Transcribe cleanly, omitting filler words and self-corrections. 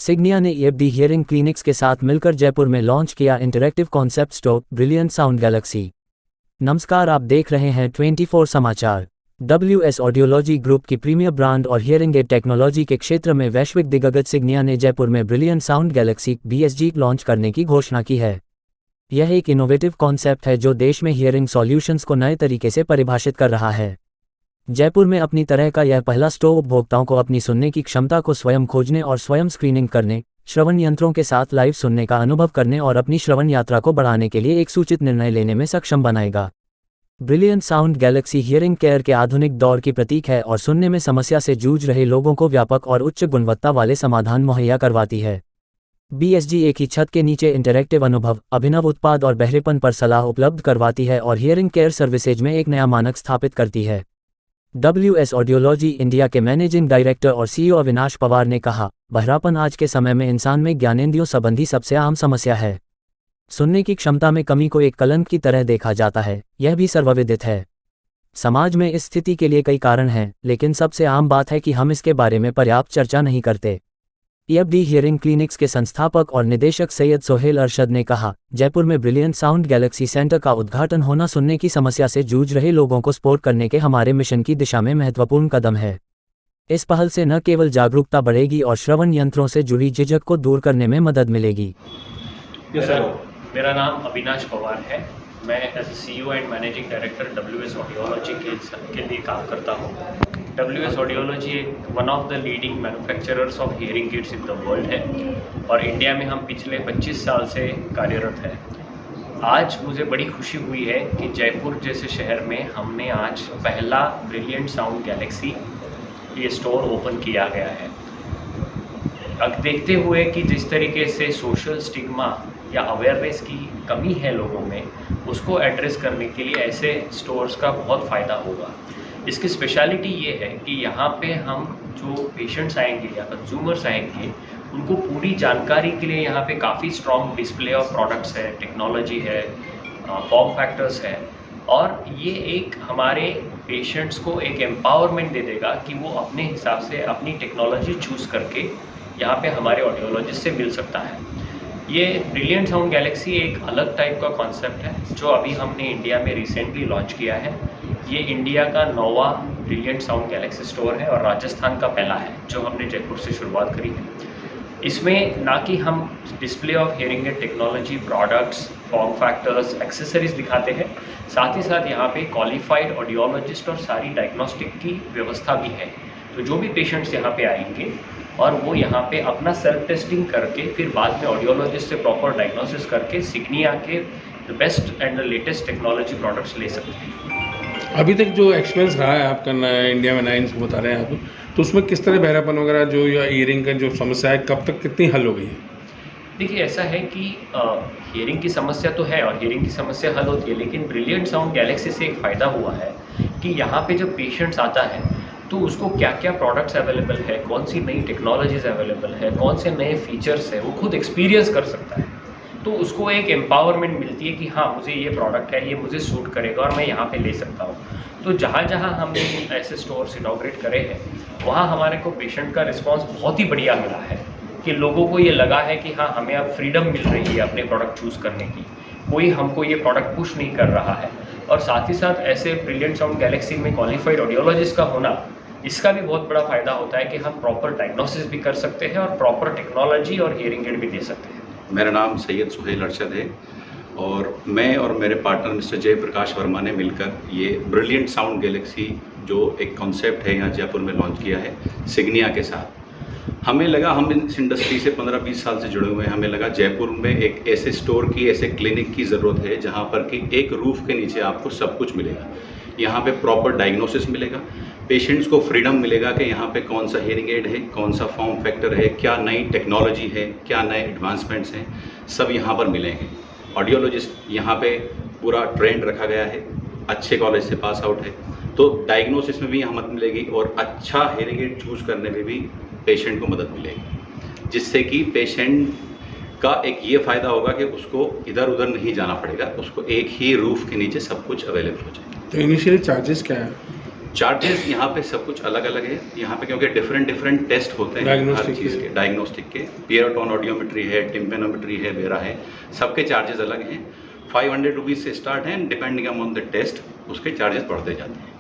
सिग्निया ने ईएफडी hearing clinics के साथ मिलकर जयपुर में लॉन्च किया interactive concept store brilliant sound Galaxy. नमस्कार, आप देख रहे हैं 24 समाचार। WS ऑडियोलॉजी ग्रुप की प्रीमियर ब्रांड और हियरिंग एड टेक्नोलॉजी के क्षेत्र में वैश्विक दिग्गज सिग्निया ने जयपुर में brilliant sound Galaxy BSG launch करने की घोषणा की है। यह एक इनोवेटिव कॉन्सेप्ट है जो देश में हियरिंग सॉल्यूशंस को नए तरीके से परिभाषित कर रहा है। जयपुर में अपनी तरह का यह पहला स्टोर उपभोक्ताओं को अपनी सुनने की क्षमता को स्वयं खोजने और स्वयं स्क्रीनिंग करने, श्रवण यंत्रों के साथ लाइव सुनने का अनुभव करने और अपनी श्रवण यात्रा को बढ़ाने के लिए एक सूचित निर्णय लेने में सक्षम बनाएगा। Brilliant sound Galaxy hearing care के आधुनिक दौर की प्रतीक है और सुनने में समस्या से जूझ रहे लोगों को व्यापक और उच्च गुणवत्ता वाले समाधान मुहैया करवाती है। BSG एक ही छत के नीचे इंटरैक्टिव अनुभव, अभिनव उत्पाद और बहरेपन पर सलाह उपलब्ध करवाती है और हियरिंग केयर सर्विसेज में एक नया मानक स्थापित करती है। WS ऑडियोलॉजी इंडिया के मैनेजिंग डायरेक्टर और CEO अविनाश पवार ने कहा, बहरापन आज के समय में इंसान में ज्ञानेंद्रियों संबंधी सबसे आम समस्या है। सुनने की क्षमता में कमी को एक कलंक की तरह देखा जाता है, यह भी सर्वविदित है। समाज में इस स्थिति के लिए कई कारण हैं, लेकिन सबसे आम बात है कि हम इसके बारे में पर्याप्त चर्चा नहीं करते। EFD हियरिंग क्लिनिक्स के संस्थापक और निदेशक सैयद सोहेल अरशद ने कहा, जयपुर में ब्रिलियंट साउंड गैलेक्सी सेंटर का उद्घाटन होना सुनने की समस्या से जूझ रहे लोगों को सपोर्ट करने के हमारे मिशन की दिशा में महत्वपूर्ण कदम है। इस पहल से न केवल जागरूकता बढ़ेगी और श्रवण यंत्रों से जुड़ी झिझक को दूर करने में मदद मिलेगी। मेरा नाम अविनाश पवार है। मैं as CEO and managing director WS audiology के लिए काम करता हूँ। WS ऑडियोलॉजी एक one of the leading manufacturers of hearing aids in the world है और इंडिया में हम पिछले 25 साल से कार्यरत हैं। आज मुझे बड़ी खुशी हुई है कि जयपुर जैसे शहर में हमने आज पहला ब्रिलियंट साउंड गैलेक्सी ये स्टोर ओपन किया गया है। अब देखते हुए कि जिस तरीके से सोशल स्टिग्मा या अवेयरनेस की कमी है लोगों में, उसको एड्रेस करने के लिए ऐसे स्टोर्स का बहुत फ़ायदा होगा। इसकी स्पेशलिटी ये है कि यहाँ पे हम जो पेशेंट्स आएंगे या कंज्यूमर्स आएंगे, उनको पूरी जानकारी के लिए यहाँ पे काफ़ी स्ट्रॉन्ग डिस्प्ले ऑफ प्रोडक्ट्स है, टेक्नोलॉजी है, फॉर्म फैक्टर्स है और ये एक हमारे पेशेंट्स को एक एम्पावरमेंट दे देगा कि वो अपने हिसाब से अपनी टेक्नोलॉजी चूज़ करके यहाँ पे हमारे ऑडियोलॉजिस्ट से मिल सकता है। ये ब्रिलियंट साउंड गैलेक्सी एक अलग टाइप का कॉन्सेप्ट है जो अभी हमने इंडिया में रिसेंटली लॉन्च किया है। ये इंडिया का 9वां ब्रिलियंट साउंड गैलेक्सी स्टोर है और राजस्थान का पहला है जो हमने जयपुर से शुरुआत करी है। इसमें ना कि हम display of hearing aid technology, products, form factors, accessories दिखाते हैं, साथ ही साथ यहाँ पे क्वालिफाइड ऑडियोलॉजिस्ट और सारी डायग्नोस्टिक की व्यवस्था भी है। तो जो भी पेशेंट्स यहाँ पे आएंगे और वो यहाँ पे अपना सेल्फ टेस्टिंग करके फिर बाद में ऑडियोलॉजिस्ट से प्रॉपर डायग्नोसिस करके सिग्निया के the best and the latest technology products ले सकते हैं। अभी तक जो एक्सपीरियंस रहा है आपका इंडिया में 9 बता रहे हैं आप, तो उसमें किस तरह बहरापन वगैरह जो या ईयरिंग का जो समस्या है कब तक कितनी हल हो गई है? देखिए, ऐसा है कि हियरिंग की समस्या तो है और हियरिंग की समस्या हल होती है, लेकिन ब्रिलियंट साउंड गैलेक्सी से एक फ़ायदा हुआ है कि यहाँ पे जब पेशेंट्स आता है तो उसको क्या क्या प्रोडक्ट्स अवेलेबल है, कौन सी नई टेक्नोलॉजीज अवेलेबल है, कौन से नए फीचर्स है, वो खुद एक्सपीरियंस कर सकता है। तो उसको एक एम्पावरमेंट मिलती है कि हाँ, मुझे ये प्रोडक्ट है, ये मुझे सूट करेगा और मैं यहाँ पे ले सकता हूँ। तो जहाँ जहाँ हमने ऐसे स्टोर्स इनॉग्रेट करे हैं, वहाँ हमारे को पेशेंट का रिस्पॉन्स बहुत ही बढ़िया मिला है कि लोगों को ये लगा है कि हाँ, हमें अब फ्रीडम मिल रही है अपने प्रोडक्ट चूज़ करने की, कोई हमको ये प्रोडक्ट पुश नहीं कर रहा है। और साथ ही साथ ऐसे ब्रिलियंट साउंड गैलेक्सी में क्वालिफाइड ऑडियोलॉजिस्ट का होना, इसका भी बहुत बड़ा फ़ायदा होता है कि हम प्रॉपर डायग्नोसिस भी कर सकते हैं और प्रॉपर टेक्नोलॉजी और हियरिंग एड भी दे सकते हैं। मेरा नाम सैयद सोहेल अरशद है और मैं और मेरे पार्टनर मिस्टर जयप्रकाश वर्मा ने मिलकर ये ब्रिलियंट साउंड गैलेक्सी जो एक कॉन्सेप्ट है यहाँ जयपुर में लॉन्च किया है सिग्निया के साथ। हमें लगा, हम इस इंडस्ट्री से 15-20 साल से जुड़े हुए हैं, हमें लगा जयपुर में एक ऐसे स्टोर की, ऐसे क्लिनिक की ज़रूरत है जहाँ पर कि एक रूफ़ के नीचे आपको सब कुछ मिलेगा। यहाँ पे प्रॉपर डायग्नोसिस मिलेगा, पेशेंट्स को फ्रीडम मिलेगा कि यहाँ पे कौन सा हियरिंग एड है, कौन सा फॉर्म फैक्टर है, क्या नई टेक्नोलॉजी है, क्या नए एडवांसमेंट्स हैं, सब यहाँ पर मिलेंगे। ऑडियोलॉजिस्ट यहाँ पे पूरा ट्रेंड रखा गया है, अच्छे कॉलेज से पास आउट है, तो डायग्नोसिस में भी यहाँ मदद मिलेगी और अच्छा हियरिंग एड चूज़ करने में भी पेशेंट को मदद मिलेगी, जिससे कि पेशेंट का एक ये फ़ायदा होगा कि उसको इधर उधर नहीं जाना पड़ेगा, उसको एक ही रूफ़ के नीचे सब कुछ अवेलेबल हो जाएगा। तो इनिशियली चार्जेस क्या है? चार्जेस यहाँ पे सब कुछ अलग अलग है यहाँ पे, क्योंकि डिफरेंट टेस्ट होते हैं हर चीज़ के, डायग्नोस्टिक के। पियरोटोन ऑडियोमेट्री है, टिम्पेनोमेट्री है, वेरा है, सबके चार्जेस अलग हैं। 500 रुपीज़ से स्टार्ट हैं, डिपेंडिंग ऑन द टेस्ट उसके चार्जेस बढ़ते जाते हैं।